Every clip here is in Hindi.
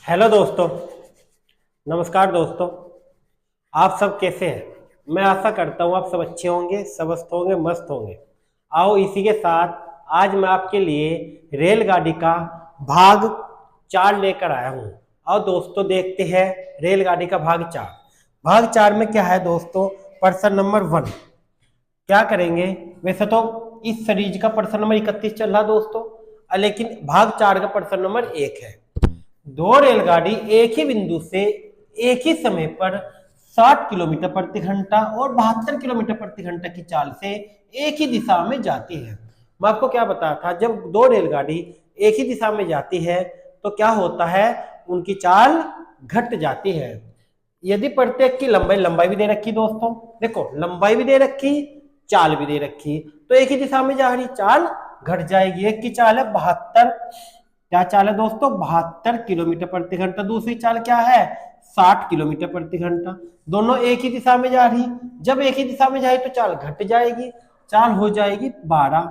हेलो दोस्तों। नमस्कार दोस्तों। आप सब कैसे हैं? मैं आशा करता हूँ आप सब अच्छे होंगे, स्वस्थ होंगे, मस्त होंगे। आओ इसी के साथ आज मैं आपके लिए रेलगाड़ी का भाग 4 लेकर आया हूँ। आओ दोस्तों देखते हैं रेलगाड़ी का भाग 4। भाग 4 में क्या है दोस्तों? पर्सन नंबर 1 क्या करेंगे? वैसे तो इस सीरीज का पर्सन नंबर 31 चल रहा दोस्तों, लेकिन भाग 4 का पर्सन नंबर 1 है। दो रेलगाड़ी एक ही बिंदु से एक ही समय पर 60 किलोमीटर प्रति घंटा और 72 किलोमीटर प्रति घंटा की चाल से एक ही दिशा में जाती है। मैं आपको क्या बताया था, जब दो रेलगाड़ी एक ही दिशा में जाती है तो क्या होता है, उनकी चाल घट जाती है। यदि प्रत्येक की लंबाई लंबाई भी दे रखी दोस्तों, देखो लंबाई भी दे रखी, चाल भी दे रखी, तो एक ही दिशा में जा रही, चाल घट जाएगी। एक की चाल है 72, क्या चाल है दोस्तों? 72 किलोमीटर प्रति घंटा। दूसरी चाल क्या है? 60 किलोमीटर प्रति घंटा। दोनों एक ही दिशा में जा रही, जब एक ही दिशा में जाए तो चाल घट जाएगी, चाल हो जाएगी 12।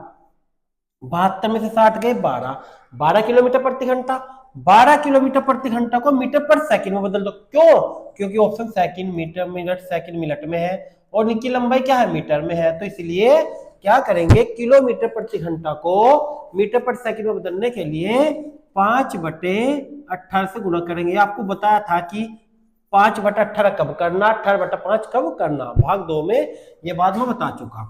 72 में से 60 गए 12, 12 किलोमीटर प्रति घंटा। 12 किलोमीटर प्रति घंटा को मीटर पर सेकंड में बदल दो। क्यों? क्योंकि option second, metre, minute, second, minute में है और इनकी लंबाई क्या है? मीटर में है। तो इसलिए क्या करेंगे, किलोमीटर प्रति घंटा को मीटर पर सेकंड में बदलने के लिए 5/18 से गुणा करेंगे। आपको बताया था कि 5/18 कब करना, 18/5 कब करना, भाग 2 में ये बात मैं बता चुका।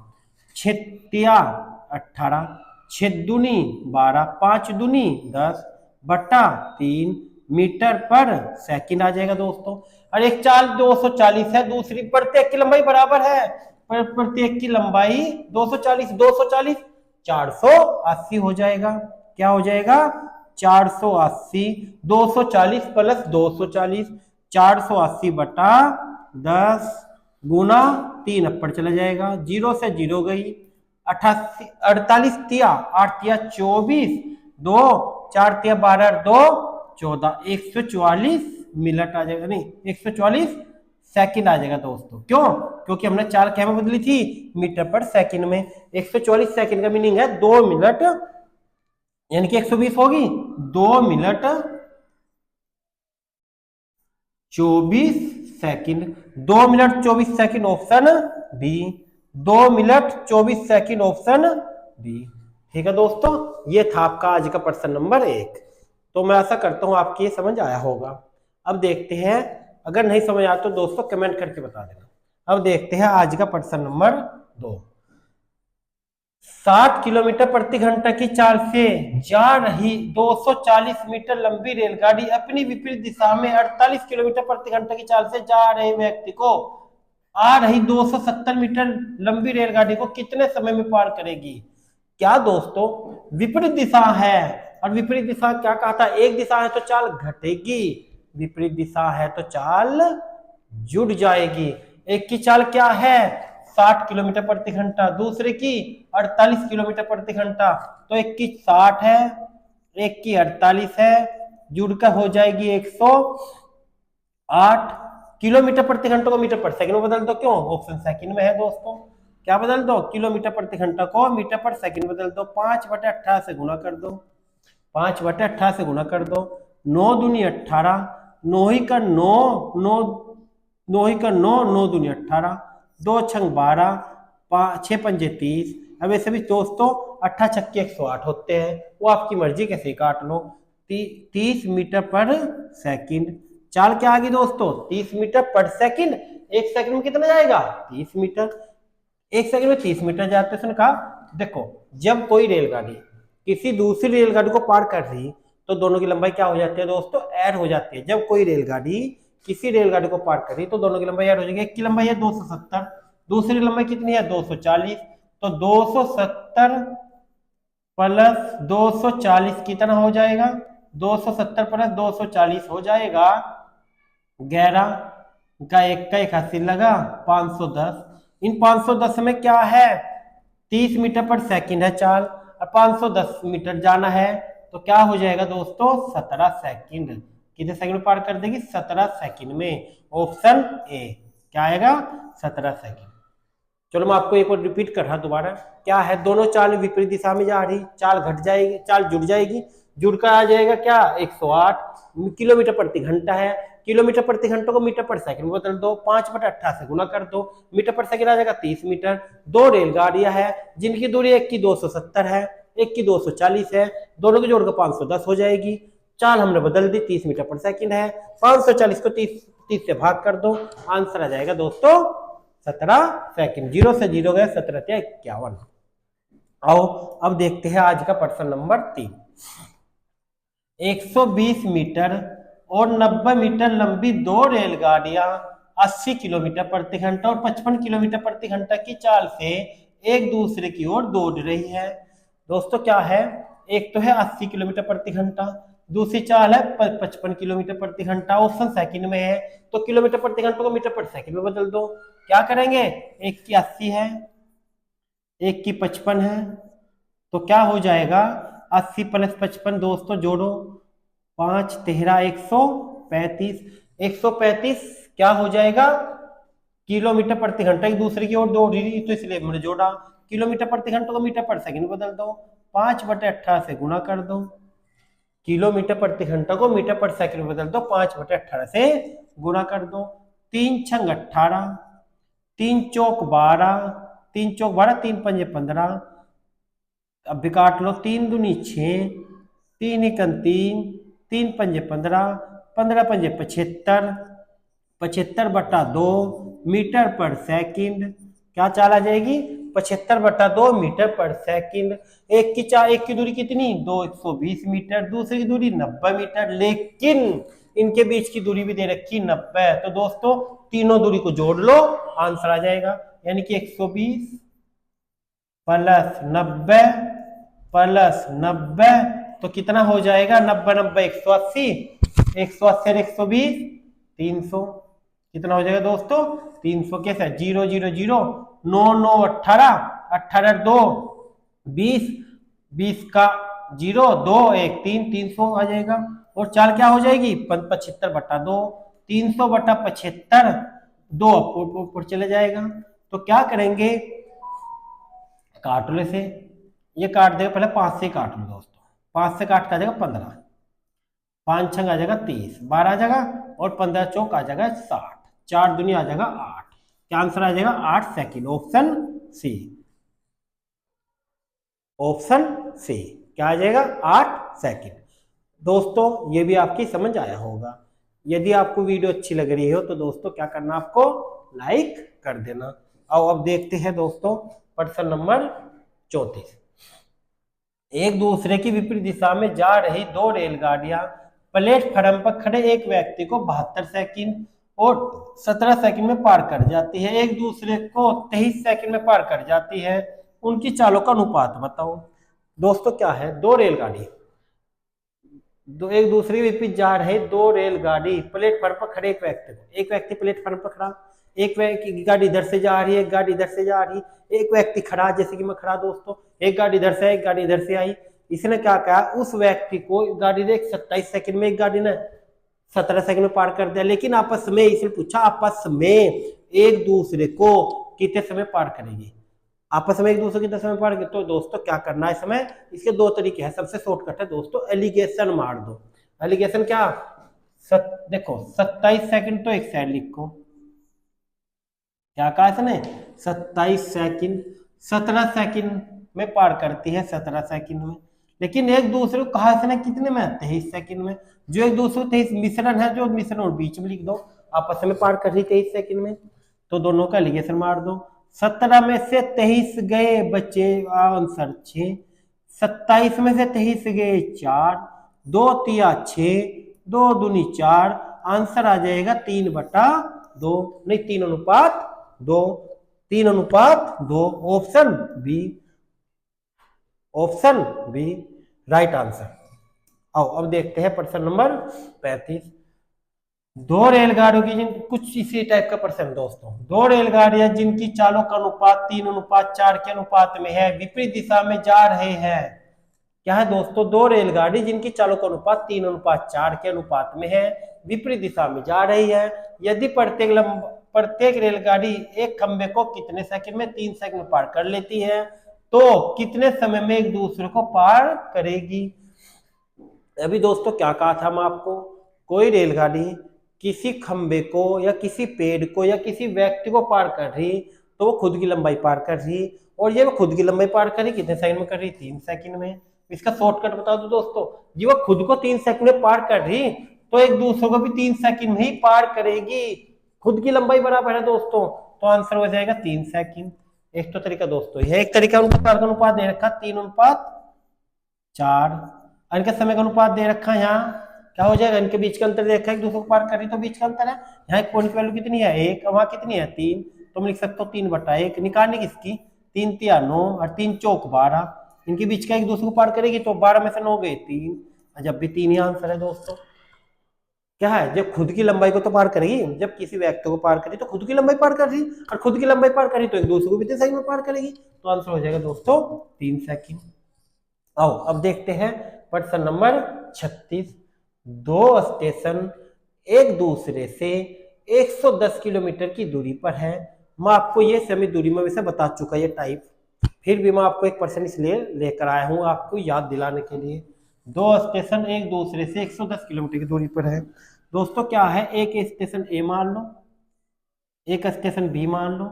6×18, 6×2 12, 5×2 10 बट्टा 3 मीटर पर सेकंड आ जाएगा दोस्तों। और एक चाल 240 है, दूसरी प्रत्येक की लंबाई बराबर है, पर प्रत्येक की लंबाई 240, 240 480 हो जाएगा। क्या हो जाएगा? 480। 240 प्लस 240, 480 बटा 10 गुना 3 अपर चला जाएगा, जीरो से जीरो गई। 88, 48 तिया 8 तिया 24, 2 4 तिया 12, 2 14, 144 मिनट आ जाएगा, नहीं 144 सेकंड आ जाएगा दोस्तों। क्यों? क्योंकि हमने चाल क्या में बदली थी? मीटर पर सेकंड में। 144 सेकंड का मीनिंग है 2 मिनट, यानी कि 120 होगी, 2 minute 24 second. 2 minute 24 second option B. 2 minute 24 second option B. ठीक है दोस्तों, ये था आपका आज का प्रश्न नंबर 1। तो मैं आशा करता हूं आपकी ये समझ आया होगा। अब देखते हैं, अगर नहीं समझ आया तो दोस्तों कमेंट करके बता देना। अब देखते हैं आज का प्रश्न नंबर 2। 60 किलोमीटर प्रति घंटा की चाल से जा रही 240 मीटर लंबी रेलगाड़ी अपनी विपरीत दिशा में 48 किलोमीटर प्रति घंटा की चाल से जा रहे व्यक्ति को आ रही 270 मीटर लंबी रेलगाड़ी को कितने समय में पार करेगी? क्या दोस्तों, विपरीत दिशा है, और विपरीत दिशा क्या कहा था? एक दिशा है तो चाल घटेगी, विपरीत दिशा है तो चाल जुड़ जाएगी। एक की चाल क्या है? 60 किलोमीटर प्रति घंटा, दूसरे की 48 किलोमीटर प्रति घंटा। तो एक की 60 है, एक की 48 है, जुड़कर हो जाएगी 108 किलोमीटर प्रति घंटा को मीटर पर सेकंड में बदल दो। क्यों? ऑप्शन सेकंड में है दोस्तों। क्या बदल दो? किलोमीटर प्रति घंटा को मीटर पर सेकंड बदल दो। 5/18 से गुणा कर दो, 5/18 से गुणा कर दो। 9 दूनी 18, 9 ही का 9, 9 9 ही का 9, 9 दूनी 18, 2 छंग 12, 6 पंजे 30। अब ऐसे भी दोस्तों 8 छक्के 108 होते हैं, वो आपकी मर्जी कैसे काट लो। 30 मीटर पर सेकंड। चाल क्या आ गई दोस्तों? 30 मीटर पर सेकंड। एक सेकंड में कितना जाएगा? 30 मीटर। एक सेकंड में 30 मीटर जाते हैं। कहा देखो, जब कोई रेलगाड़ी किसी दूसरी रेलगाड़ी को पार कर रही तो दोनों की लंबाई क्या हो जाती है दोस्तों? ऐड हो जाती है। जब कोई रेलगाड़ी किसी रेलगाड़ी को पार कर रही तो दोनों की लंबाई ऐड हो जाएगी। एक की लंबाई है 270, दूसरी लंबाई कितनी है? 240। तो 270 प्लस 240 कितना हो जाएगा? 270 प्लस 240 हो जाएगा 11 का 1 का 81 लगा 510। इन 510 में क्या है? 30 मीटर पर सेकंड है चाल, और 510 मीटर जाना है, तो क्या हो जाएगा दोस्तों? 17 सेकंड। कितने सेकंड में पार कर देगी? 17 सेकंड में। ऑप्शन ए क्या आएगा? 17 सेकंड। चलो मैं आपको एक बार रिपीट कर रहा दोबारा। क्या है? दोनों चाल विपरीत दिशा में जा रही, चाल घट जाएगी, चाल जुड़ जाएगी, जुड़ कर आ जाएगा क्या 108 किलोमीटर प्रति घंटा है। किलोमीटर प्रति घंटा को मीटर पर सेकंड में बदल दो, 5/18 से गुना कर दो, मीटर पर सेकंड आ जाएगा 30 मीटर। दो रेलगाड़ियां हैं जिनकी दूरी एक की 270 है, एक की 240 है, दोनों की जोड़कर 510 हो जाएगी। चाल हमने बदल दी, 30 मीटर पर सेकंड है, 540 को 30 से भाग कर दो, आंसर आ जाएगा दोस्तों 17 सेकंड। 0 से 0 गए, 17 × 51। आओ अब देखते हैं आज का प्रश्न नंबर 3। 120 मीटर और 90 मीटर लंबी दो रेलगाड़ियां 80 किलोमीटर प्रति घंटा और 55 किलोमीटर प्रति घंटा की चाल से एक दूसरे की ओर दौड़ रही है। दोस्तों क्या है, एक तो है 80 किलोमीटर प्रति घंटा, दूसरी चाल है 55 किलोमीटर प्रति घंटा। ऑप्शन सेकंड में है तो किलोमीटर प्रति घंटा को मीटर प्रति सेकंड में बदल दो। क्या करेंगे, एक की 80 है, एक की 55 है, तो क्या हो जाएगा 80 + 55 दोस्तों जोड़ो, 5 13 135। 135 क्या हो जाएगा किलोमीटर प्रति घंटा, एक दूसरे की ओर दौड़ रही तो इसलिए मैंने जोड़ा। किलोमीटर प्रति घंटा को मीटर पर सेकंड बदल दो, 5/18 से गुना कर दो। किलोमीटर प्रति घंटा को मीटर पर सेकंड बदल दो, 5/18 से गुना कर दो। 3 × 18, 3 × 12, 3 × 12, 3 × 5 = 15। अब भी काट लो, 3 दूनी 6, 3 × 1 3, 3 × 5 = 15, 15 × 5 = 75, 75/2 मीटर पर सेकंड। क्या चाल आ जाएगी 75/2 मीटर पर सेकंड। एक की दूरी कितनी 120 मीटर, दूसरी की दूरी 90 मीटर, लेकिन इनके बीच की दूरी भी दे रखी 90। तो दोस्तों तीनों दूरी को जोड़ लो, आंसर आ जाएगा, यानी कि 120 + 90 + 90 तो कितना हो जाएगा 90 90 180, 180 और 120 300। कितना हो जाएगा दोस्तों 300। कैसे 0 0 0 9 9 18, 18 2 20, 20 का 0 2 1 3, 300 आ जाएगा। और चाल क्या हो जाएगी 75/2, 300/75, 2 ऊपर चले जाएगा। तो क्या करेंगे, काट लो से, ये काट देगा, पहले 5 से काट लो दोस्तों, 5 से काट का आ जाएगा 15, 5 छंग आ जाएगा 30, 12 आ जाएगा और 15 चौक आ जाएगा 60, 4 दूनी आ जाएगा 8। क्या आंसर आ जाएगा 8 second, option C. Option C क्या आ जाएगा 8 सेकंड। दोस्तों ये भी आपकी समझ आया होगा। यदि आपको वीडियो अच्छी लग रही हो तो दोस्तों क्या करना, आपको लाइक कर देना। आओ अब देखते हैं दोस्तों प्रश्न नंबर 34। एक दूसरे की विपरीत दिशा में जा रही दो रेलगाड़ियां प्लेटफार्म पर खड़े एक व्यक्ति को 72 सेकंड और 17 सेकंड में पार कर जाती है, एक दूसरे को 23 सेकंड में पार कर जाती है, उनकी चालों का अनुपात बताओ। दोस्तों क्या है, दो रेलगाड़ी दो एक दूसरे के विपरीत जा रहे दो रेलगाड़ी प्लेटफार्म पर खड़े एक व्यक्ति प्लेटफार्म पर खड़ा, एक व्यक्ति गाड़ी इधर से जा रही है, एक गाड़ी इधर से जा रही, एक व्यक्ति खड़ा जैसे कि मैं खड़ा दोस्तों, एक गाड़ी इधर से आई, एक गाड़ी इधर से आई। इसने क्या कहा, उस व्यक्ति को गाड़ी ने 27 सेकंड में, एक गाड़ी ने 17 सेकंड में पार कर दिया, लेकिन आपस में इसने पूछा आपस में एक दूसरे को कितने समय पार करेगी, आपस में एक दूसरे कितने समय पार। तो दोस्तों क्या करना है इसमें, इसके दो तरीके हैं। सबसे शॉर्टकट है दोस्तों, एलिगेशन मार दो। एलिगेशन क्या, देखो 27 सेकंड तो एक साइड लिखो, क्या कहा इसने 27 सेकंड 17 सेकंड में पार करती है, 17 सेकंड में। लेकिन एक दूसरे को कहा इसने कितने में, 23 सेकंड में। जो एक दूसरे 23 मिश्रण है, जो मिश्रण और बीच में लिख दो, आपस में पार कर रही 23 सेकंड में, तो दोनों का एलिगेशन मार दो। 17 में से 23 गए, बचे आंसर 6, 27 में से 23 गए 4, 2 तिया 6, 2 दूनी 4, आंसर आ जाएगा 3/2, नहीं 3:2, 3:2, option B, option B right answer. आओ अब देखते हैं प्रश्न नंबर 35। दो रेलगाड़ियों की कुछ इसी टाइप का प्रश्न दोस्तों, दो रेलगाड़ियां जिनकी चालों का अनुपात 3:4 के अनुपात में है, विपरीत दिशा में जा रहे हैं। क्या है दोस्तों, दो रेलगाड़ी जिनकी चालों का अनुपात 3:4 के अनुपात में है, विपरीत दिशा में जा रही है। यदि प्रत्येक रेलगाड़ी एक खंबे को कितने सेकंड में, 3 सेकंड में पार कर लेती है, तो कितने समय में एक दूसरे को पार करेगी। अभी दोस्तों क्या कहा था मैं आपको, कोई रेलगाड़ी किसी खंबे को या किसी पेड़ को या किसी व्यक्ति को पार कर रही तो वो खुद की लंबाई पार कर रही, और ये वो खुद की लंबाई पार कर रही कितने सेकंड में कर रही, 3 सेकंड में। इसका शॉर्टकट बता दो दोस्तों, जी वो खुद को 3 सेकंड में पार कर रही तो एक दूसरे को भी 3 सेकंड में ही पार करेगी, खुद की लंबाई बराबर है दोस्तों, तो आंसर हो जाएगा 3 सेकंड। एक तो तरीका दोस्तों यह एक तरीका उनका कारक अनुपात दे रखा 3:4, इनके समय का अनुपात दे रखा है, यहाँ क्या हो जाएगा, इनके बीच का अंतर दे रखा है, एक दूसरे को पार कर रही तो बीच का अंतर है, यहाँ एक पॉइंट की वैल्यू कितनी है 1, वहां कितनी है 3, तो मैं लिख सकता हूँ 3/1 निकालने किसकी, 3×3 = 9 और 3×4 = 12, इनके बीच का एक दूसरे को पार करेगी तो 12 में से 9 गए 3, जब भी 3 ही आंसर है दोस्तों। क्या है, जब खुद की लंबाई को तो पार करेगी, जब किसी व्यक्ति को पार करी तो खुद की लंबाई पार कर रही, और खुद की लंबाई पार करी तो एक दूसरे को भी 3 सेकंड में पार करेगी, तो आंसर हो जाएगा दोस्तों 3 सेकंड। आओ अब देखते हैं प्रश्न नंबर 36। दो स्टेशन एक दूसरे से 110 किलोमीटर की दूरी पर है। मैं आपको ये समय दूरी में वैसे बता चुका ये टाइप, फिर भी मैं आपको एक प्रश्न इसलिए लेकर आया हूँ आपको याद दिलाने के लिए। दो स्टेशन एक दूसरे से 110 किलोमीटर की दूरी पर है दोस्तों। क्या है, एक स्टेशन ए मान लो, एक स्टेशन बी मान लो,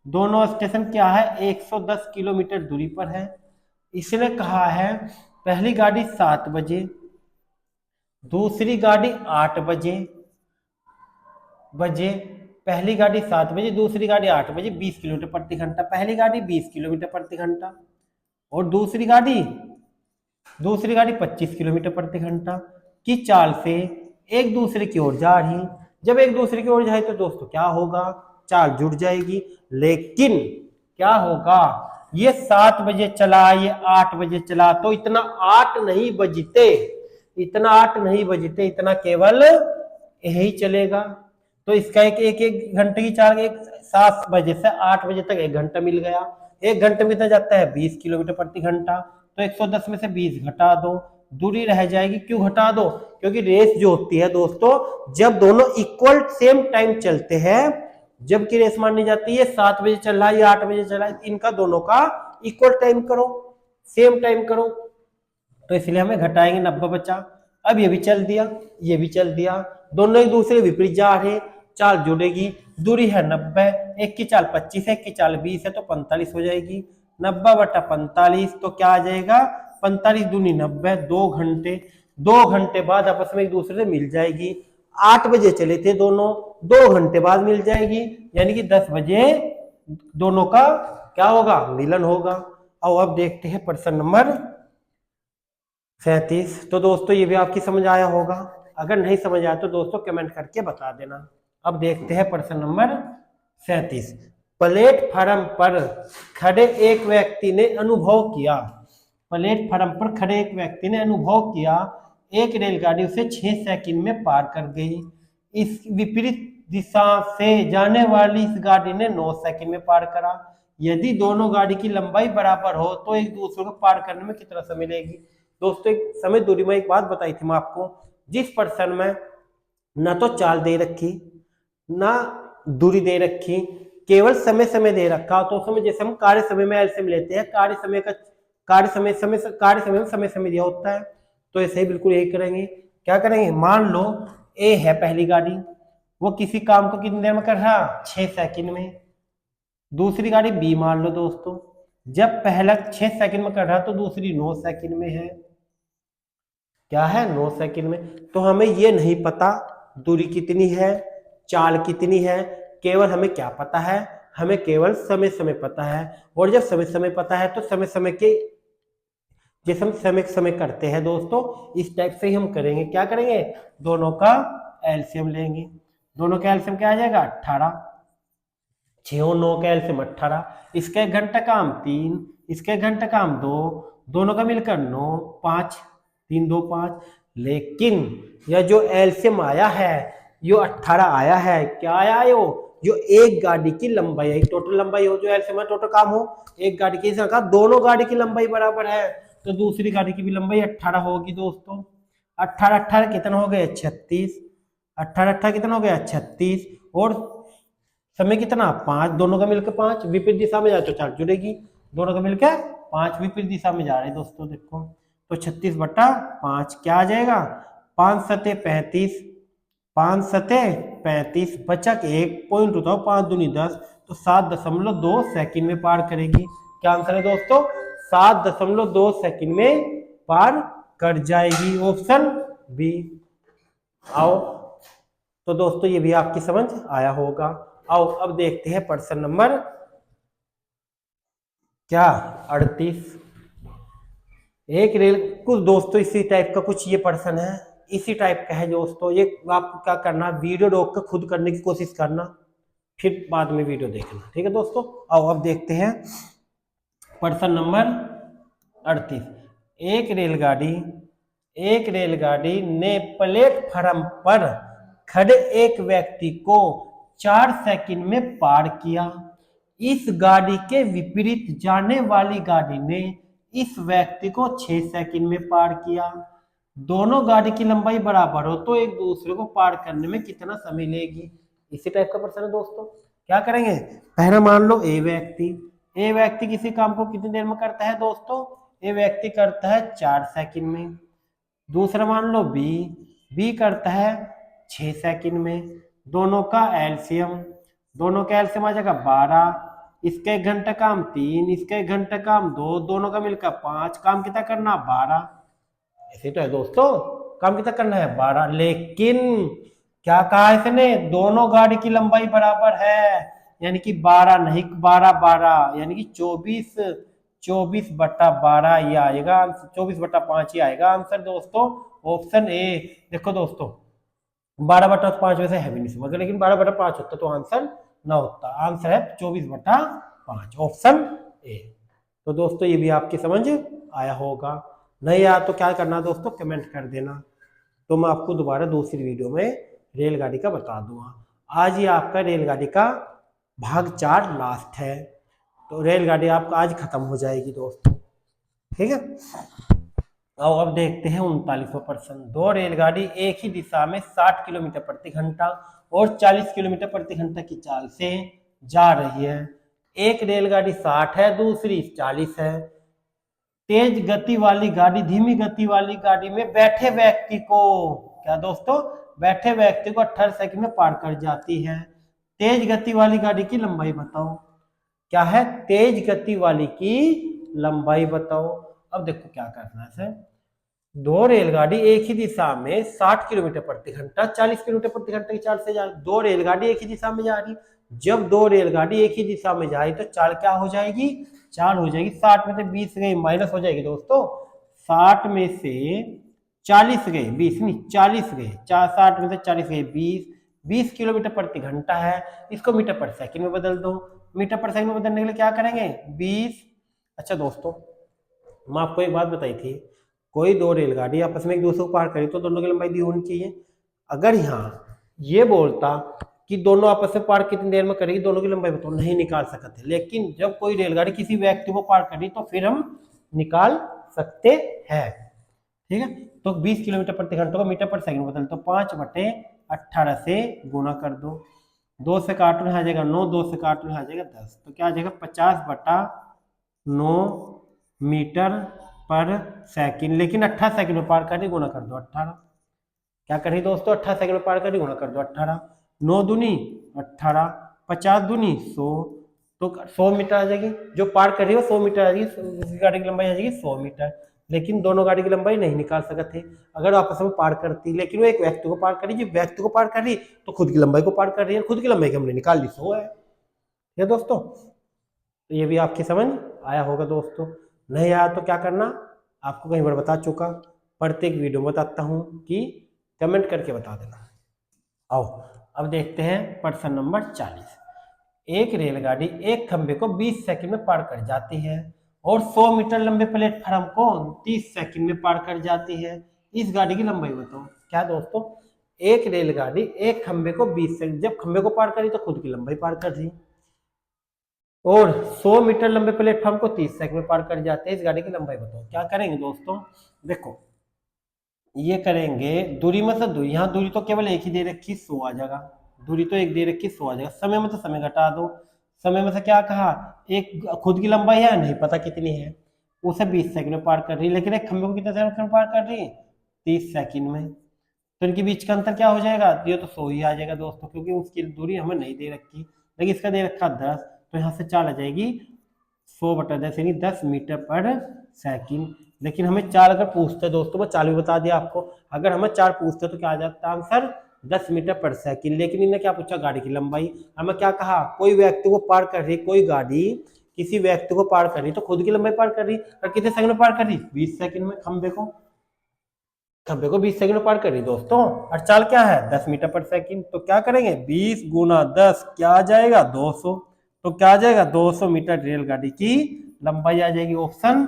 दोनों स्टेशन क्या है 110 किलोमीटर दूरी पर है। इसने कहा है पहली गाड़ी 7 बजे, दूसरी गाड़ी 8 बजे, पहली गाड़ी 7 बजे, दूसरी गाड़ी 8 बजे, 20 किलोमीटर प्रति घंटा, पहली गाड़ी 20 किलोमीटर प्रति घंटा और दूसरी गाड़ी 25 किलोमीटर प्रति घंटा की चाल से एक दूसरे की ओर जा रही। जब एक दूसरे की ओर जाए तो दोस्तों क्या होगा, चाल जुड़ जाएगी, लेकिन क्या होगा, ये 7 बजे चला, ये 8 बजे चला, तो इतना 8 नहीं बजते, इतना केवल यही चलेगा। तो इसका एक घंटे की चाल, एक 7 बजे से 8 बजे तक 1 घंटा मिल गया, 1 घंटे में कितना जाता है 20 किलोमीटर प्रति घंटा, तो 110 में से 20 घटा दो, दूरी रह जाएगी। क्यों घटा दो, क्योंकि रेस जो होती है दोस्तों, जब दोनों इक्वल सेम टाइम चलते हैं, जबकि रेस मानी जाती है 7 बजे चल रहा है या 8 बजे चल रहा है, इनका दोनों का इक्वल टाइम करो, सेम टाइम करो, तो इसलिए हमें घटाएंगे 90 बचा। अब ये भी चल दिया, ये भी चल दिया, दोनों एक दूसरे विपरीत जा रहे, चाल जुड़ेगी, दूरी है 90, एक की चाल 25 है, एक की चाल 20 है, तो 45 हो जाएगी। 90/45 तो क्या आ जाएगा, 45 दूनी 90, 2 घंटे बाद आपस में एक दूसरे से मिल जाएगी। 8 बजे चले थे दोनों, 2 घंटे बाद मिल जाएगी, यानी कि 10 बजे दोनों का क्या होगा, मिलन होगा। और अब देखते हैं प्रश्न नंबर 37। तो दोस्तों ये भी आपकी समझ आया होगा, अगर नहीं समझ आया तो दोस्तों कमेंट करके बता देना। अब देखते हैं प्रश्न नंबर 37। प्लेटफार्म पर खड़े एक व्यक्ति ने अनुभव किया, प्लेटफार्म पर खड़े एक व्यक्ति ने अनुभव किया एक रेलगाड़ी उसे 6 सेकंड में पार कर गई। इस विपरीत दिशा से जाने वाली इस गाड़ी ने 9 सेकंड में पार करा। यदि दोनों गाड़ी की लंबाई बराबर हो तो एक दूसरे को पार करने में कितना समय लेगी। दोस्तों एक समय दूरी में एक बात बताई थी मैं आपको, जिस प्रश्न में ना तो चाल दे रखी ना दूरी दे रखी, केवल समय दे रखा, तो समय जैसे हम कार्य समय में एलसीएम लेते हैं, कार्य समय में समय दिया होता है, तो ऐसे ही बिल्कुल यही करेंगे। क्या करेंगे, मान लो ए है पहली गाड़ी, वो किसी काम को कितनी देर में कर रहा 6 सेकंड में। दूसरी गाड़ी बी मान लो दोस्तों, जब पहला 6 सेकंड में कर रहा तो दूसरी 9 सेकंड में है। क्या है 9 सेकंड में। तो हमें ये नहीं पता दूरी कितनी है, चाल कितनी है, केवल हमें क्या पता है, हमें केवल समय पता है। और जब समय पता है तो समय के जैसे हम समय करते हैं दोस्तों, इस टाइप से ही हम करेंगे। क्या करेंगे, दोनों का एलसीएम लेंगे, दोनों का एलसीएम क्या आ जाएगा 18, 6 और 9 का एलसीएम 18, इसका 1 घंटा काम 3, इसका 1 घंटा काम 2, दोनों का मिलकर 9, 5, 3 2 5। लेकिन यह जो एलसीएम आया है यो 18 आया है, क्या आया है जो एक गाड़ी की लंबाई है, टोटल लंबाई हो, जो एलसीएम है टोटल काम हो, एक गाड़ी की, कहा दोनों गाड़ी की लंबाई बराबर है तो दूसरी गाड़ी की भी लंबाई 18 होगी दोस्तों। 18 18 कितना हो गया 36, 18 18 कितना हो गया 36, और समय कितना 5, दोनों का मिलकर 5, विपरीत दिशा में जाए तो चाल जुड़ेगी, दोनों का मिलकर 5 विपरीत दिशा में जा रहे हैं दोस्तों। देखो तो 36/5 क्या आ जाएगा, 5 सते 35, 5 सते 35, बचक 1 पॉइंट उठाओ, 5 दूनी 10, तो 7.2 सेकंड में पार करेगी। क्या आंसर है दोस्तों, 7.2 सेकंड में पार कर जाएगी, ऑप्शन बी। आओ, तो दोस्तों ये भी आपकी समझ आया होगा। आओ अब देखते हैं प्रश्न नंबर क्या 38। एक रेल, कुछ दोस्तों इसी टाइप का कुछ ये प्रश्न है, इसी टाइप का है दोस्तों। ये आपको क्या करना, वीडियो रोक कर खुद करने की कोशिश करना, फिर बाद में वीडियो देखना, ठीक है दोस्तों। आओ अब देखते हैं प्रश्न नंबर 38। एक रेलगाड़ी ने प्लेटफार्म पर खड़े एक व्यक्ति को 4 सेकंड में पार किया। इस गाड़ी के विपरीत जाने वाली गाड़ी ने इस व्यक्ति को 6 सेकंड में पार किया। दोनों गाड़ी की लंबाई बराबर हो तो एक दूसरे को पार करने में कितना समय लेगी। इसी टाइप का प्रश्न है दोस्तों। क्या करेंगे, पहला मान लो ए व्यक्ति किसी काम को कितनी देर में करता है दोस्तों, ए व्यक्ति करता है 4 सेकंड में। दूसरा मान लो बी करता है 6 सेकंड में। दोनों का एलसीएम आ जाएगा 12। इसका 1 घंटा काम 3, इसका 1 घंटा काम 2, दोनों का मिलकर 5, काम कितना करना 12। ऐसे तो है दोस्तों, काम कितना करना है 12। लेकिन क्या कहा इसने, दोनों गाड़ी की लंबाई बराबर है, यानी कि 12 नहीं 12 यानी कि 24/12 ये आएगा, 24/5 ये आएगा आंसर दोस्तों, ऑप्शन ए। देखो दोस्तों 12/5 वैसे है भी नहीं समझ, लेकिन 12/5 होता तो आंसर ना होता, आंसर है 24/5, ऑप्शन ए। तो दोस्तों ये भी आपकी समझ आया होगा, नहीं आया तो क्या करना दोस्तों, कमेंट कर देना, तो मैं आपको दोबारा दूसरी वीडियो में रेलगाड़ी का बता दूंगा। आज ही आपका रेलगाड़ी का भाग 4 लास्ट है, तो रेलगाड़ी आपका आज खत्म हो जाएगी दोस्तों, ठीक है। आओ अब देखते हैं 39वां प्रश्न। 2 रेलगाड़ी एक ही दिशा में 60 किलोमीटर प्रति घंटा और 40 किलोमीटर प्रति घंटा की चाल से जा रही है। एक रेलगाड़ी 60 है, दूसरी 40 है। तेज गति वाली गाड़ी धीमी गति वाली गाड़ी में बैठे व्यक्ति को, क्या दोस्तों, बैठे व्यक्ति को 18 सेकंड में पार कर जाती है। तेज गति वाली गाड़ी की लंबाई बताओ। क्या है, तेज गति वाली की लंबाई बताओ। अब देखो क्या करना है, 2 रेलगाड़ी एक ही दिशा में 60 किलोमीटर प्रति घंटा 40 किलोमीटर प्रति घंटा की चाल से जा, 2 रेलगाड़ी एक ही दिशा में जा रही। जब 2 रेलगाड़ी एक ही दिशा में जाए तो चाल क्या हो जाएगी, चाल हो जाएगी 60 में से 20 गई, माइनस हो जाएगी दोस्तों, 60 में से 40 गए, 20 नहीं 40 गए, 60 में से 40 गए 20 किलोमीटर प्रति घंटा है, इसको मीटर पर सेकंड में बदल दो। मीटर पर सेकंड में बदलने के लिए क्या करेंगे 20। अच्छा दोस्तों मैं आपको एक बात बताई थी, कोई 2 रेलगाड़ी आपस में एक दूसरे को पार करी तो दोनों की लंबाई दी होनी चाहिए। अगर यहाँ ये बोलता कि दोनों आपस में पार कितनी देर में करेगी, दोनों की लंबाई बताओ, नहीं निकाल सकते। लेकिन जब कोई रेलगाड़ी किसी व्यक्ति को पार करी तो फिर हम निकाल सकते हैं, ठीक है। तो 20 किलोमीटर प्रति घंटे को मीटर पर सेकंड बदल तो 5/18 से गुणा कर दो, 2 से काटो आ जाएगा 9, 2 से काटो आ जाएगा 10, तो क्या आ जाएगा 50/9 मीटर पर सेकंड। लेकिन 18 सेकंड में पार कर गुणा कर दो 18, क्या करें दोस्तों 18 सेकंड में पार कर गुणा कर दो 18, 9 दूनी 18, 50 दूनी 100, तो 100 मीटर आ जाएगी, जो पार कर रही है 100 मीटर आ जाएगी, गाड़ी की लंबाई आ जाएगी 100 मीटर। लेकिन दोनों गाड़ी की लंबाई नहीं निकाल सकते अगर आपस में पार करती, लेकिन वो एक व्यक्ति को पार करी, जो व्यक्ति को पार कर रही तो खुद की लंबाई को पार कर रही है, खुद की लंबाई की हमने निकाल ली 100 है, ये दोस्तों। तो ये भी आपकी समझ आया होगा दोस्तों, नहीं आया तो क्या करना, आपको कहीं बार बता चुका, प्रत्येक वीडियो में बताता हूँ कि कमेंट करके बता देना। आओ अब देखते हैं प्रश्न नंबर 40। एक रेलगाड़ी एक खंबे को 20 सेकंड में पार कर जाती है और 100 मीटर लंबे प्लेटफार्म को 30 सेकंड में पार कर जाती है, इस गाड़ी की लंबाई बताओ। क्या दोस्तों, एक रेलगाड़ी एक खंबे को 20 सेकंड, जब खंबे को पार करी तो खुद की लंबाई पार कर रही, और 100 मीटर लंबे प्लेटफॉर्म को 30 सेकंड में पार कर जाते हैं, इस गाड़ी की लंबाई बताओ। क्या करेंगे दोस्तों, देखो ये करेंगे दूरी में से दूरी, यहाँ दूरी तो केवल एक ही दे रखी 100 आ जाएगा, दूरी तो एक दे रखी 100 आ जाएगा। समय में तो समय घटा दो, समय में से क्या कहा, एक खुद की लंबाई है नहीं पता कितनी है, उसे 20 सेकंड में पार कर रही है, लेकिन एक खंबे को कितने सेकंड में पार कर रही है? 30 सेकंड में। तो इनके बीच का अंतर क्या हो जाएगा? ये तो 100 ही आ जाएगा दोस्तों, क्योंकि उसकी दूरी हमें नहीं दे रखी, लेकिन इसका दे रखा 10, तो यहाँ से चाल आ जाएगी 100/10 यानी 10 मीटर पर सेकंड। लेकिन हमें चाल अगर पूछते दोस्तों, मैं चाल भी बता दिया आपको, अगर हमें चाल पूछते तो क्या आ जाता आंसर? 10 मीटर पर सेकंड। लेकिन इन्हें क्या पूछा? गाड़ी की लंबाई। हमें क्या कहा? कोई व्यक्ति को पार कर रही, कोई गाड़ी किसी व्यक्ति को पार कर रही तो खुद की लंबाई पार कर रही, और कितने सेकंड में पार कर रही? 20 सेकंड में। खंबे को 20 सेकंड में पार कर रही दोस्तों, और चाल क्या है? 10 मीटर पर सेकंड। तो क्या करेंगे? 20 गुना 10 क्या आ जाएगा? 200। तो क्या आ जाएगा? 200 मीटर रेलगाड़ी की लंबाई आ जाएगी। Option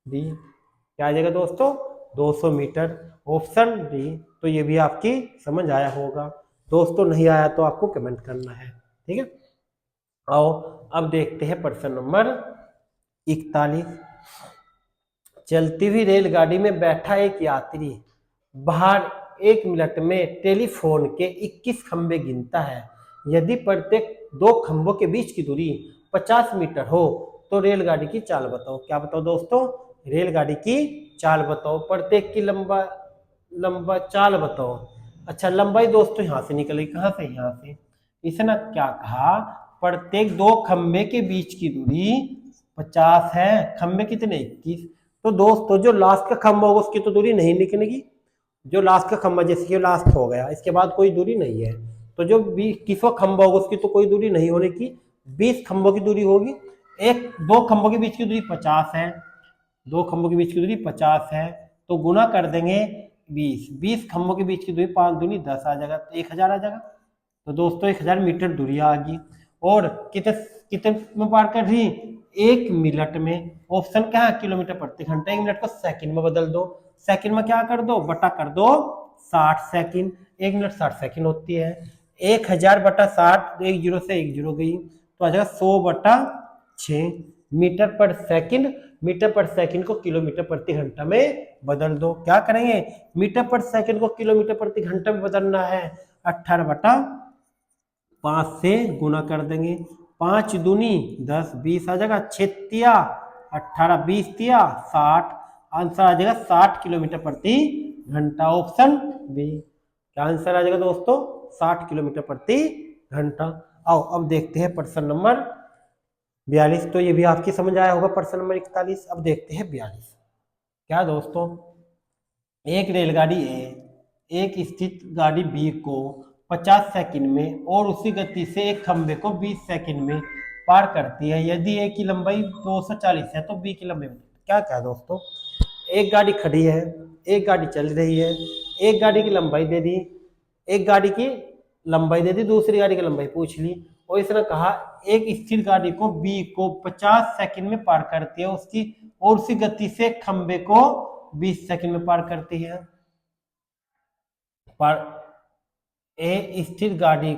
D. क्या आ जाएगा दोस्तों? 200 मीटर। Option D. तो ये भी आपकी समझ आया होगा दोस्तों, नहीं आया तो आपको कमेंट करना है, ठीक है। आओ अब देखते हैं प्रश्न नंबर 41। चलती हुई रेलगाड़ी में बैठा एक यात्री बाहर 1 मिनट में टेलीफोन के 21 खंबे गिनता है। यदि प्रत्येक 2 खंभों के बीच की दूरी 50 मीटर हो तो रेलगाड़ी की चाल बताओ। क्या बताओ दोस्तों? रेलगाड़ी की चाल बताओ। प्रत्येक की लंबा चाल बताओ। अच्छा, लंबाई दोस्तों यहाँ से निकलेगी, कहाँ से? यहाँ से। इसने क्या कहा? प्रत्येक 2 खंबे के बीच की दूरी 50 है, खंबे कितने? 21। तो दोस्तों जो लास्ट का खंबा होगा उसकी तो दूरी नहीं निकलेगी, जो लास्ट का खंबा, जैसे कि लास्ट हो गया, इसके बाद कोई दूरी नहीं है, तो जो 21वां खंबा होगा उसकी तो कोई दूरी नहीं होने की, 20 खंबों की दूरी होगी। 2 खंबों के बीच की दूरी 50 है, 2 खंबों के बीच की दूरी 50 है, तो गुना कर देंगे 20 खंबों के बीच की दूरी 5 दूनी 10 आ जाएगा, तो 1000 आ जाएगा। तो दोस्तों 1000 मीटर दूरी आ गई। और कितने कितने में पार कर रही? 1 मिनट में। ऑप्शन क्या है? किलोमीटर प्रति घंटा। 1 मिनट को सेकंड में बदल दो, सेकंड में क्या कर दो? बटा कर दो 60 सेकंड। 1 मिनट 60 सेकंड होती है। 1000 बटा 60, 1 जीरो से 1 जीरो गई, तो आ जाएगा 100/6 मीटर पर सेकंड। मीटर पर सेकंड को किलोमीटर प्रति घंटा में बदल दो। क्या करेंगे? मीटर पर सेकंड को किलोमीटर प्रति घंटा में बदलना है, 18/5 से गुना कर देंगे। 5 दूनी 10, 20 आ जाएगा। 6 तिया 18, 20 तिया 60, आंसर आ जाएगा 60 किलोमीटर प्रति घंटा। Option B. क्या आंसर आ जाएगा दोस्तों? 60 किलोमीटर प्रति घंटा। आओ अब देखते हैं प्रश्न नंबर 42। तो ये भी आपकी समझ आया होगा प्रश्न नंबर 41। अब देखते हैं 42। क्या दोस्तों? एक रेलगाड़ी ए एक स्थित गाड़ी बी को 50 सेकंड में और उसी गति से एक खंबे को 20 सेकंड में पार करती है। यदि ए की लंबाई 240 है तो बी की लंबाई क्या? क्या दोस्तों? एक गाड़ी खड़ी है, एक गाड़ी चल रही है, एक गाड़ी की लंबाई दे दी, एक गाड़ी की लंबाई दे दी, दूसरी गाड़ी की लंबाई पूछ ली, और इसने कहा एक स्थिर गाड़ी को बी को 50 सेकंड में पार करती है उसकी, और उसी गति से खंबे को 20 सेकंड में पार करती है। पर ए स्थिर गाड़ी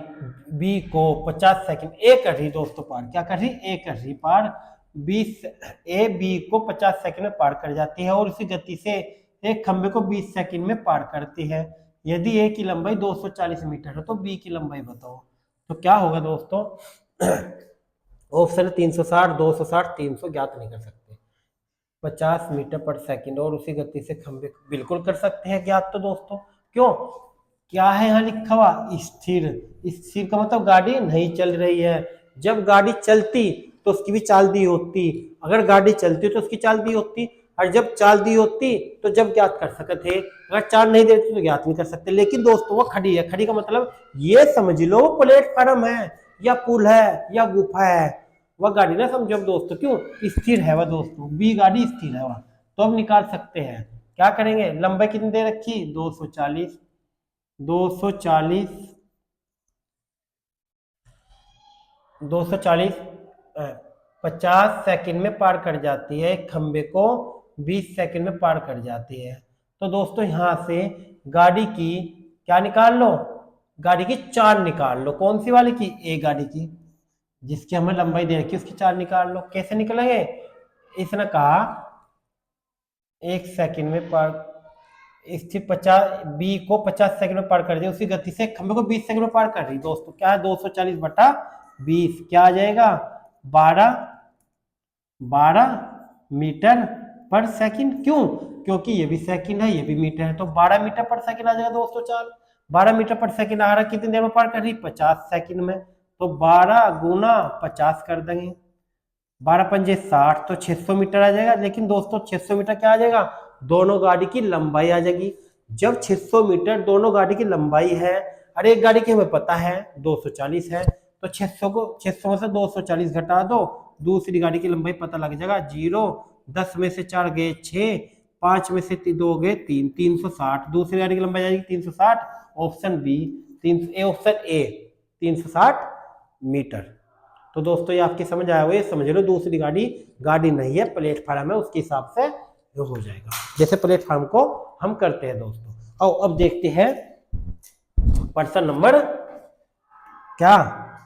बी को 50 सेकंड ए कर रही दोस्तों पार, क्या कर रही? ए कर रही पार 20, ए बी को 50 सेकंड में पार कर जाती है और उसी गति से एक खंबे को 20 सेकंड में पार करती है। यदि ए की लंबाई 240 मीटर है तो बी की लंबाई बताओ। तो क्या होगा दोस्तों? ऑप्शन 360, 260, 300 ज्ञात नहीं कर सकते। 50 मीटर पर सेकंड और उसी गति से खंबे बिल्कुल कर सकते हैं ज्ञात। तो दोस्तों क्यों? क्या है यहाँ लिखा हुआ? स्थिर। स्थिर का मतलब गाड़ी नहीं चल रही है। जब गाड़ी चलती तो उसकी भी चाल दी होती, अगर गाड़ी चलती तो उसकी चाल दी होती, और जब चाल दी होती तो जब ज्ञात कर सकते थे, अगर चाल नहीं देती तो ज्ञात नहीं कर सकते। लेकिन दोस्तों वो खड़ी है, खड़ी का मतलब ये समझ लो प्लेटफार्म है या पुल है या गुफा है, वह गाड़ी ना समझो दोस्तों। क्यों? स्थिर है वह दोस्तों, बी गाड़ी स्थिर है वह। तो हम निकाल सकते हैं, क्या करेंगे? लंबाई कितनी दे रखी? 240, 240 50 सेकंड में पार कर जाती है, खंबे को 20 सेकंड में पार कर जाती है। तो दोस्तों यहां से गाड़ी की क्या निकाल लो? गाड़ी की चाल निकाल लो। कौन सी वाली की? ए गाड़ी की, जिसकी हमें लंबाई दे रखी है उसकी चाल निकाल लो। कैसे निकलेंगे? इसने कहा 1 सेकंड में पार स्थिर 50 बी को 50 सेकंड में पार कर दिया, उसी गति से खंबे को 20 सेकंड में पार कर रही। दोस्तों क्या है? 240/20 क्या आ जाएगा? 12 मीटर पर सेकंड। क्यों? क्योंकि ये भी सेकंड है, ये भी मीटर है, तो 12 मीटर पर सेकंड आ जाएगा दोस्तों। चाल 12 मीटर पर सेकंड आ रहा है, कितनी देर में पार कर रही? 50 सेकंड में। तो 12 गुना 50 कर देंगे, 12 पंजे 60, तो 600 मीटर आ जाएगा। लेकिन दोस्तों 600 मीटर क्या आ जाएगा? दोनों गाड़ी की लंबाई आ जाएगी। जब 600 मीटर दोनों गाड़ी की लंबाई है, और एक गाड़ी की हमें पता है 240 है, तो 600 में से 240 घटा दो, दूसरी गाड़ी की लंबाई पता लग जाएगा। 0, 10 में से 4 गए 6, 5 में से 2 गए 3, 360। दूसरी गाड़ी की लंबाई आएगी 360। Option B, option A 360 metre. तो दोस्तों ये आपकी समझ आया हुआ, ये समझ लो दूसरी गाड़ी नहीं है, प्लेटफार्म है, उसके हिसाब से जो हो जाएगा, जैसे प्लेटफार्म को हम करते हैं दोस्तों। और अब देखते हैं प्रश्न नंबर क्या,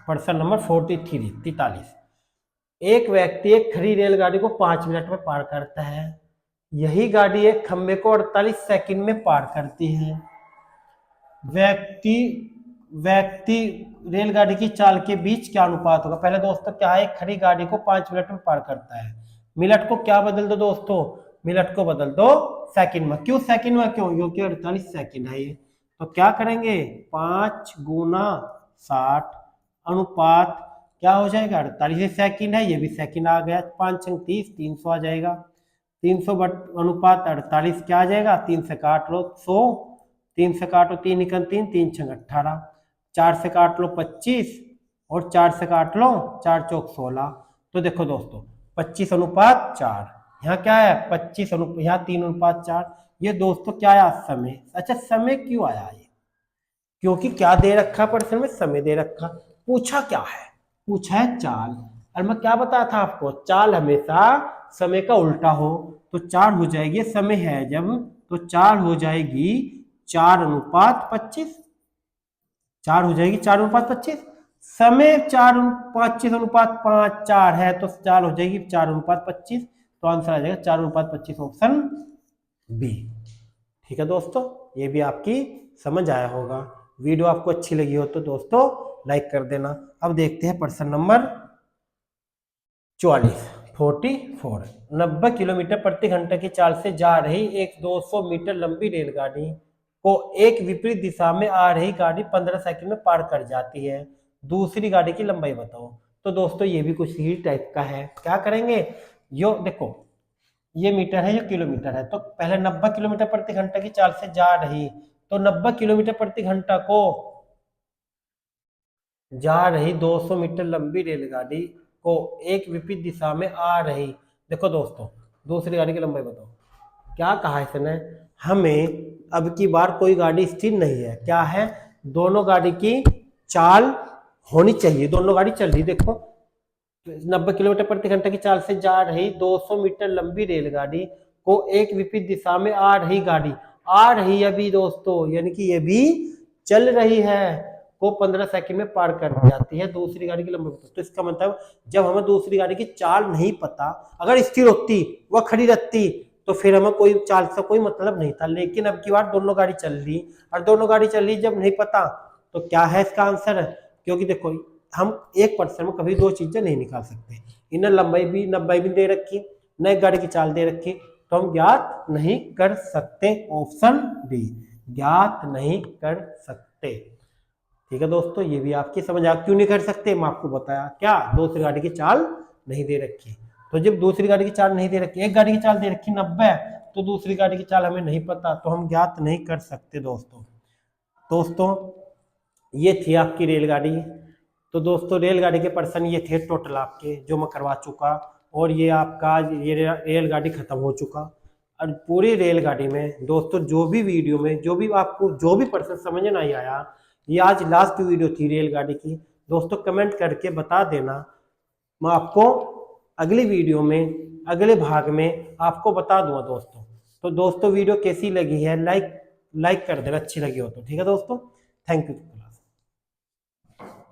प्रश्न नंबर 43। एक व्यक्ति एक खड़ी रेलगाड़ी को 5 मिनट में पार करता है, यही गाड़ी एक खंबे को 48 सेकंड में पार करती है। व्यक्ति रेलगाड़ी की चाल के बीच क्या अनुपात होगा? पहले दोस्तों क्या है, एक खड़ी गाड़ी को 5 मिनट में पार करता है, मिनट को क्या बदल दो दोस्तों, मिनट को बदल दो सेकंड में। क्यों सेकंड में? क्यों? क्योंकि 48 सेकंड है ये। तो क्या करेंगे, 5 गुना 60 अनुपात क्या हो जाएगा, 48 सेकंड है, ये भी सेकंड आ गया, 5 छंग 30, 300 आ जाएगा। 300 अनुपात 48 क्या आ जाएगा, 3 से काट लो 100, 3 से काटो 3 निकल 3, 3 छंग 18, 4 से काट लो 25, और 4 से काट लो 4 चौक 16। तो देखो दोस्तों 25 अनुपात 4, यहाँ क्या है 25 यहाँ 3 अनुपात 4। ये दोस्तों क्या आया, समय। अच्छा समय क्यों आया ये? क्योंकि क्या दे रखा प्रश्न में, समय दे रखा। पूछा क्या है, पूछा है चाल। और मैं क्या बताया था आपको, चाल हमेशा समय का उल्टा हो। तो 4 हो जाएगी, समय है जब, तो 4 हो जाएगी 4 अनुपात 25, 4 हो जाएगी 4 अनुपात 25। समय 4 25 अनुपात 5 4 है, तो 4 हो जाएगी 4 अनुपात 25। तो आंसर आ जाएगा 4 अनुपात 25, ऑप्शन बी। ठीक है दोस्तों, ये भी आपकी समझ आया होगा। वीडियो आपको अच्छी लगी हो तो दोस्तों लाइक कर देना। अब देखते हैं प्रश्न नंबर 44। 90 किलोमीटर प्रति घंटे की चाल से जा रही एक 200 मीटर लंबी रेलगाड़ी को एक विपरीत दिशा में आ रही गाड़ी 15 सेकंड में पार कर जाती है, दूसरी गाड़ी की लंबाई बताओ। तो दोस्तों ये भी कुछ ही टाइप का है। क्या करेंगे, यो देखो ये मीटर है, ये किलोमीटर है, तो पहले 90 किलोमीटर प्रति घंटा की चाल से जा रही, तो 90 किलोमीटर प्रति घंटा को जा रही 200 मीटर लंबी रेलगाड़ी को एक विपरीत दिशा में आ रही, देखो दोस्तों दूसरी गाड़ी की लंबाई बताओ। क्या कहा इसने, हमें अब की बार कोई गाड़ी स्थिर नहीं है, क्या है, दोनों गाड़ी की चाल होनी चाहिए, दोनों गाड़ी चल रही। देखो 90 किलोमीटर प्रति घंटे की चाल से जा रही 200 मीटर लंबी रेलगाड़ी को एक विपरीत दिशा में आ रही गाड़ी, आ रही अभी दोस्तों, यानी कि ये भी चल रही है, को 15 सेकंड में पार कर जाती है, दूसरी गाड़ी की लंबाई। तो इसका मतलब जब हमें दूसरी गाड़ी की चाल नहीं पता, अगर स्थिर होती वह खड़ी रहती तो फिर हमें कोई चाल से कोई मतलब नहीं था। लेकिन अब की बार दोनों गाड़ी चल रही, और दोनों गाड़ी चल रही जब नहीं पता, तो क्या है इसका आंसर, क्योंकि देखो हम एक पर्सन में कभी दो चीजें नहीं निकाल सकते, इन्हें लंबाई भी 90 भी दे रखी, नई गाड़ी की चाल दे रखी, तो हम ज्ञात नहीं कर सकते, ऑप्शन बी ज्ञात नहीं कर सकते। ठीक है दोस्तों, ये भी आपकी समझ आ, क्यों नहीं कर सकते मैं आपको बताया, क्या दूसरी गाड़ी की चाल नहीं दे रखी। तो जब दूसरी गाड़ी की चाल नहीं दे रखी, एक गाड़ी की चाल दे रखी 90, तो दूसरी गाड़ी की चाल हमें नहीं पता, तो हम ज्ञात नहीं कर सकते दोस्तों ये थी आपकी रेलगाड़ी। तो दोस्तों रेलगाड़ी के पर्सन ये थे टोटल आपके, जो मैं करवा चुका, और ये आपका ये रेलगाड़ी खत्म हो चुका। और पूरी रेलगाड़ी में दोस्तों जो भी वीडियो में जो भी आपको जो भी पर्सन समझ नहीं आया, ये आज लास्ट वीडियो थी रेलगाड़ी की दोस्तों, कमेंट करके बता देना, मैं आपको अगली वीडियो में अगले भाग में आपको बता दूंगा दोस्तों। तो दोस्तों वीडियो कैसी लगी है लाइक कर देना, अच्छी लगी हो तो। ठीक है दोस्तों, थैंक यू।